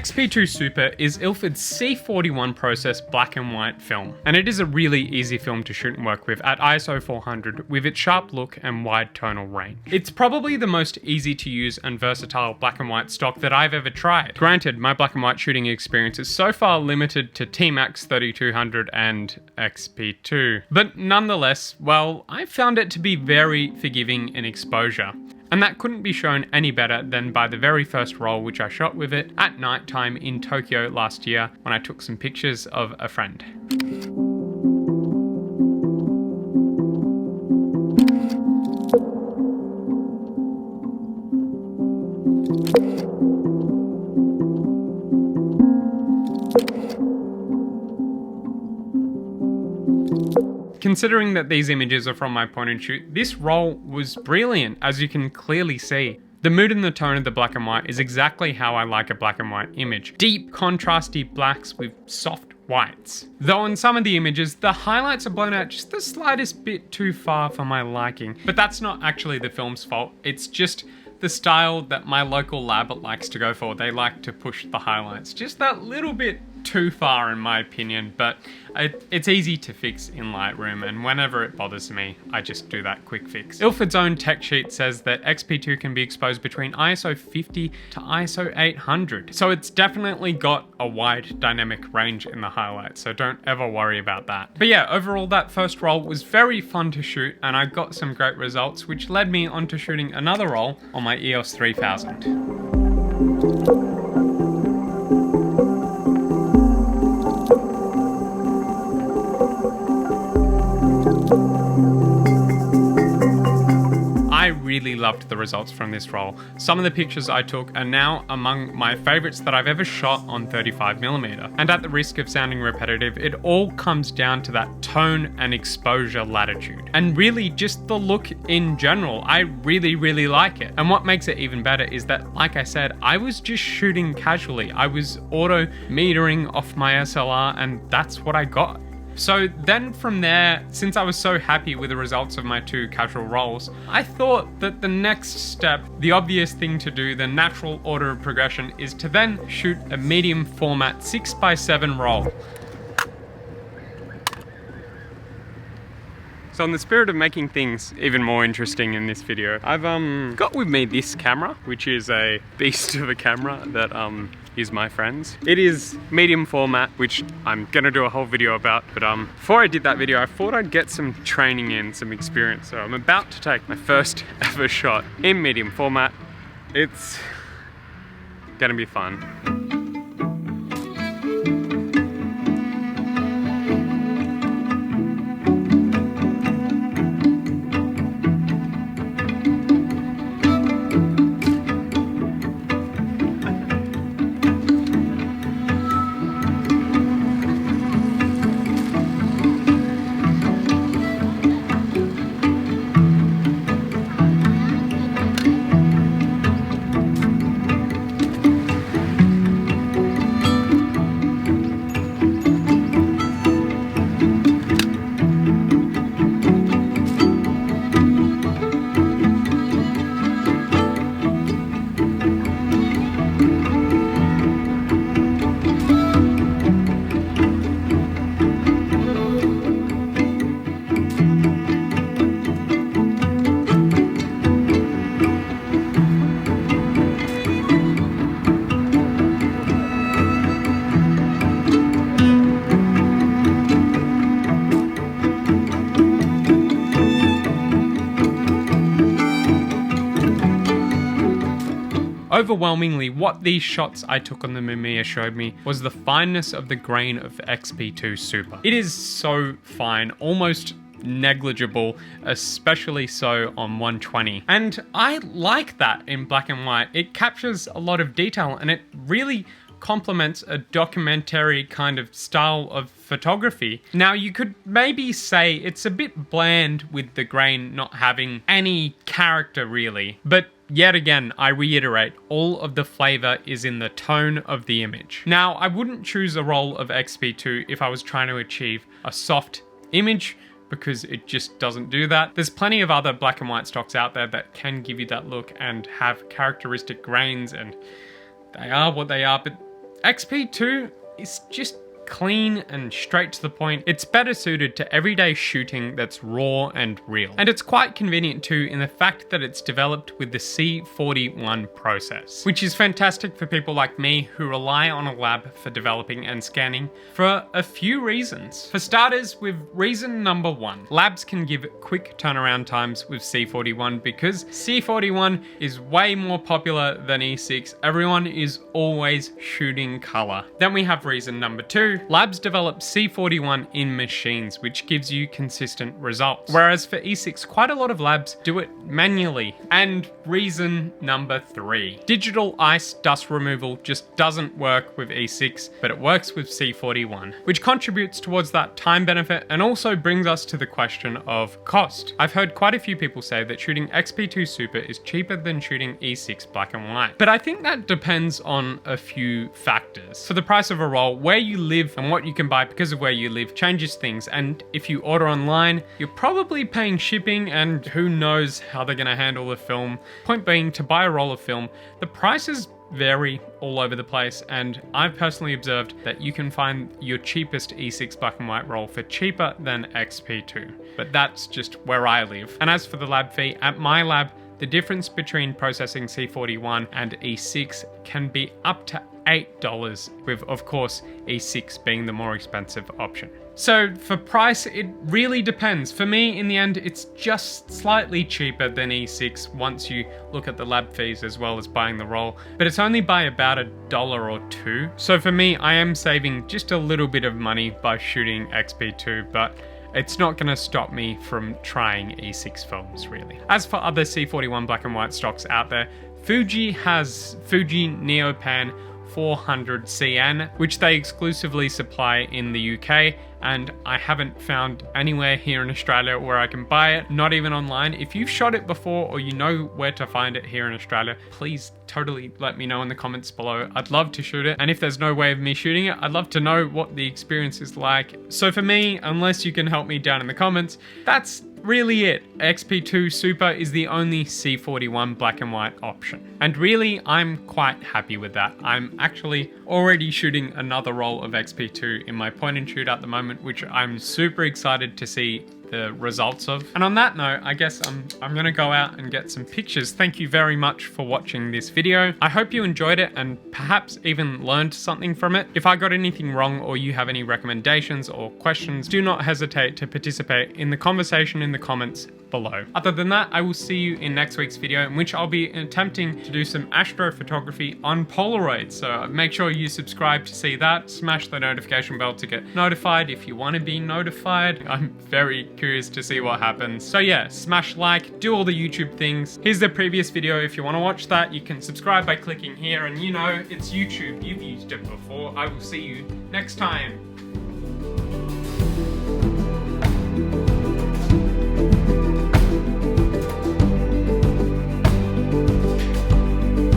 XP2 Super is Ilford's C41 process black and white film, and it is a really easy film to shoot and work with at ISO 400 with its sharp look and wide tonal range. It's probably the most easy to use and versatile black and white stock that I've ever tried. Granted, my black and white shooting experience is so far limited to T-Max 3200 and XP2, but nonetheless, well, I found it to be very forgiving in exposure. And that couldn't be shown any better than by the very first roll which I shot with it at night time in Tokyo last year when I took some pictures of a friend. Considering that these images are from my point and shoot, this roll was brilliant, as you can clearly see. The mood and the tone of the black and white is exactly how I like a black and white image. Deep, contrasty blacks with soft whites. Though in some of the images, the highlights are blown out just the slightest bit too far for my liking. But that's not actually the film's fault, it's just the style that my local lab likes to go for. They like to push the highlights just that little bit too far in my opinion, but it's easy to fix in Lightroom, and whenever it bothers me, I just do that quick fix. Ilford's own tech sheet says that XP2 can be exposed between ISO 50 to ISO 800, so it's definitely got a wide dynamic range in the highlights, so don't ever worry about that. But yeah, overall that first roll was very fun to shoot, and I got some great results, which led me on to shooting another roll on my EOS 3000. I really loved the results from this roll. Some of the pictures I took are now among my favorites that I've ever shot on 35mm. And at the risk of sounding repetitive, it all comes down to that tone and exposure latitude. And really just the look in general, I really like it. And what makes it even better is that, like I said, I was just shooting casually. I was auto metering off my SLR and that's what I got. So then from there, since I was so happy with the results of my two casual rolls, I thought that the next step, the obvious thing to do, the natural order of progression, is to then shoot a medium format 6x7 roll. So in the spirit of making things even more interesting in this video, I've got with me this camera, which is a beast of a camera that is my friend's. It is medium format, which I'm gonna do a whole video about, but before I did that video, I thought I'd get some training in, some experience. So I'm about to take my first ever shot in medium format. It's gonna be fun. Overwhelmingly, what these shots I took on the Mamiya showed me was the fineness of the grain of XP2 Super. It is so fine, almost negligible, especially so on 120. And I like that in black and white. It captures a lot of detail and it really complements a documentary kind of style of photography. Now you could maybe say it's a bit bland with the grain not having any character really, but yet again, I reiterate, all of the flavor is in the tone of the image. Now, I wouldn't choose a roll of XP2 if I was trying to achieve a soft image, because it just doesn't do that. There's plenty of other black and white stocks out there that can give you that look and have characteristic grains, and they are what they are, but XP2 is just clean and straight to the point. It's better suited to everyday shooting that's raw and real. And it's quite convenient too in the fact that it's developed with the C41 process, which is fantastic for people like me who rely on a lab for developing and scanning for a few reasons. For starters, with reason number one, labs can give quick turnaround times with C41 because C41 is way more popular than E6. Everyone is always shooting color. Then we have reason number two. Labs develop C41 in machines, which gives you consistent results. Whereas for E6, quite a lot of labs do it manually. And reason number three. Digital ice dust removal just doesn't work with E6, but it works with C41, which contributes towards that time benefit and also brings us to the question of cost. I've heard quite a few people say that shooting XP2 Super is cheaper than shooting E6 black and white. But I think that depends on a few factors. For the price of a roll, where you live and what you can buy because of where you live changes things, and if you order online, you're probably paying shipping and who knows how they're going to handle the film. Point being, to buy a roll of film, the prices vary all over the place, and I've personally observed that you can find your cheapest E6 black and white roll for cheaper than XP2, but that's just where I live. And as for the lab fee, at my lab, the difference between processing C41 and E6 can be up to $8, with of course E6 being the more expensive option. So for price, it really depends. For me, in the end, it's just slightly cheaper than E6 once you look at the lab fees as well as buying the roll, but it's only by about $1 or $2. So for me, I am saving just a little bit of money by shooting XP2, but it's not going to stop me from trying E6 films, really. As for other C41 black and white stocks out there, Fuji has Fuji Neopan 400CN, which they exclusively supply in the UK, and I haven't found anywhere here in Australia where I can buy it, not even online. If you've shot it before or you know where to find it here in Australia, please totally let me know in the comments below. I'd love to shoot it, and if there's no way of me shooting it, I'd love to know what the experience is like. So for me, unless you can help me down in the comments, that's really it. XP2 Super is the only C41 black and white option. And really, I'm quite happy with that. I'm actually already shooting another roll of XP2 in my point and shoot at the moment, which I'm super excited to see the results of. And on that note, I guess I'm gonna go out and get some pictures. Thank you very much for watching this video. I hope you enjoyed it and perhaps even learned something from it. If I got anything wrong or you have any recommendations or questions, do not hesitate to participate in the conversation in the comments below. Other than that, I will see you in next week's video, in which I'll be attempting to do some astrophotography on Polaroid. So make sure you subscribe to see that. Smash the notification bell to get notified if you want to be notified. I'm very curious to see what happens. So yeah, smash like, do all the YouTube things. Here's the previous video if you want to watch that. You can subscribe by clicking here, and you know, it's YouTube. You've used it before. I will see you next time.